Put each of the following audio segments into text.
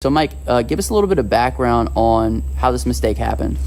So Mike, give us a little bit of background on how this mistake happened.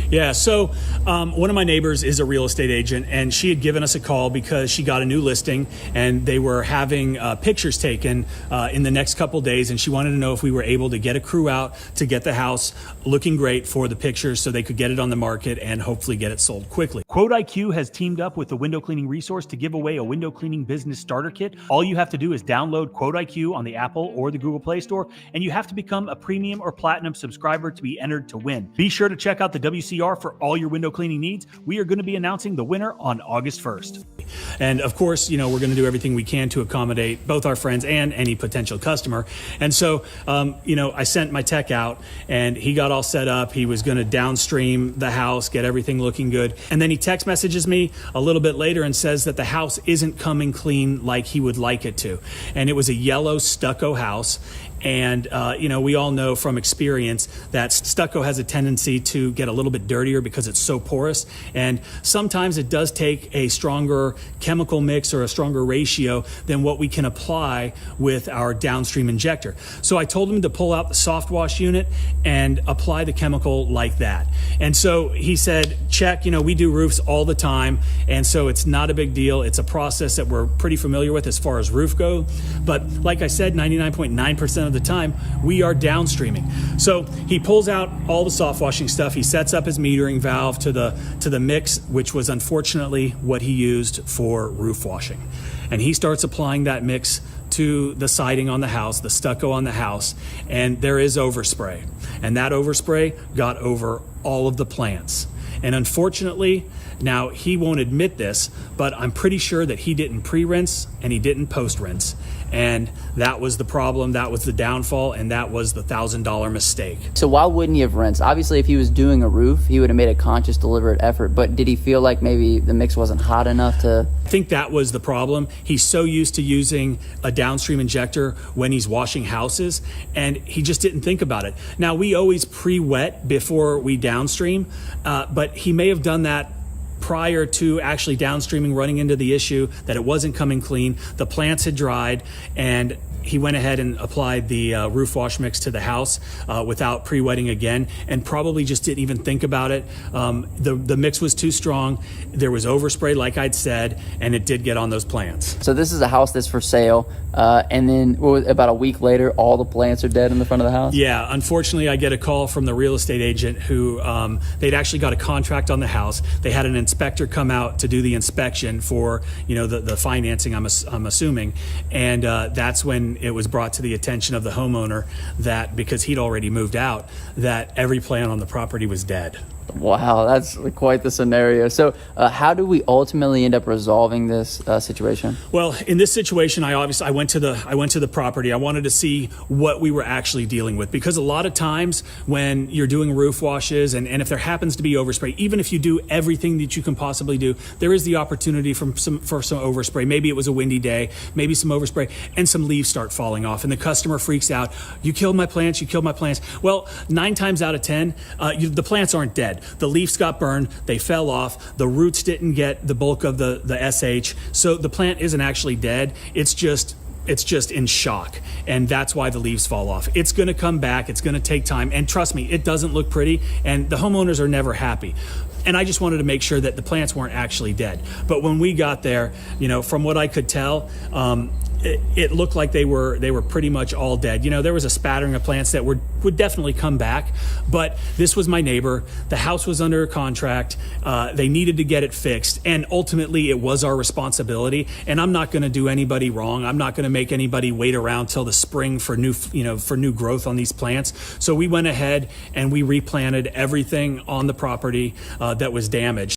Yeah, so one of my neighbors is a real estate agent, and she had given us a call because she got a new listing and they were having pictures taken in the next couple days, and she wanted to know if we were able to get a crew out to get the house looking great for the pictures so they could get it on the market and hopefully get it sold quickly. Quote IQ has teamed up with the Window Cleaning Resource to give away a window cleaning business starter kit. All you have to do is download Quote IQ on the Apple or the Google Play Store, and you have to become a premium or platinum subscriber to be entered to win. Be sure to check out the WCR for all your window cleaning needs. We are going to be announcing the winner on August 1st. And of course, we're going to do everything we can to accommodate both our friends and any potential customer. And so, I sent my tech out and he got all set up. He was going to downstream the house, get everything looking good. And then he text messages me a little bit later and says that the house isn't coming clean like he would like it to. And it was a yellow stucco house. And, we all know from experience that stucco has a tendency to get a little bit dirtier because it's so porous. And sometimes it does take a stronger chemical mix or a stronger ratio than what we can apply with our downstream injector. So I told him to pull out the soft wash unit and apply the chemical like that. And so he said, check, we do roofs all the time. And so it's not a big deal. It's a process that we're pretty familiar with as far as roof go. But like I said, 99.9% of the time we are downstreaming. So he pulls out all the soft washing stuff. He sets up his metering valve to the mix, which was unfortunately what he used for roof washing. And he starts applying that mix to the siding on the house, the stucco on the house, and there is overspray. And that overspray got over all of the plants. And unfortunately, now he won't admit this, but I'm pretty sure that he didn't pre-rinse and he didn't post-rinse. And that was the problem, that was the downfall, and that was the $1,000 mistake. So why wouldn't he have rinsed? Obviously, if he was doing a roof, he would have made a conscious, deliberate effort. But did he feel like maybe the mix wasn't hot enough to... I think that was the problem. He's so used to using a downstream injector when he's washing houses, and he just didn't think about it. Now, we always pre-wet before we downstream, but he may have done that prior to actually downstreaming, running into the issue that it wasn't coming clean. The plants had dried, and he went ahead and applied the roof wash mix to the house without pre-wetting again, and probably just didn't even think about it. The mix was too strong. There was overspray, like I'd said, and it did get on those plants. So this is a house that's for sale, and then about a week later, all the plants are dead in the front of the house? Yeah, unfortunately, I get a call from the real estate agent who they'd actually got a contract on the house. They had an inspector come out to do the inspection for the financing, I'm assuming, and that's when it was brought to the attention of the homeowner that because he'd already moved out, that every plant on the property was dead. Wow, that's quite the scenario. So how do we ultimately end up resolving this situation? Well, in this situation, I went to the property. I wanted to see what we were actually dealing with, because a lot of times when you're doing roof washes and if there happens to be overspray, even if you do everything that you can possibly do, there is the opportunity for some overspray. Maybe it was a windy day, maybe some overspray, and some leaves start falling off, and the customer freaks out. You killed my plants. You killed my plants. Well, 9 times out of 10, the plants aren't dead. The leaves got burned, they fell off, the roots didn't get the bulk of the SH, so the plant isn't actually dead, it's just in shock, and that's why the leaves fall off. It's going to come back, it's going to take time, and trust me, it doesn't look pretty, and the homeowners are never happy. And I just wanted to make sure that the plants weren't actually dead. But when we got there, from what I could tell, it looked like they were pretty much all dead. There was a spattering of plants that would definitely come back, but this was my neighbor. The house was under contract. They needed to get it fixed, and ultimately it was our responsibility. And I'm not going to do anybody wrong. I'm not going to make anybody wait around till the spring for new growth on these plants. So we went ahead and we replanted everything on the property that was damaged.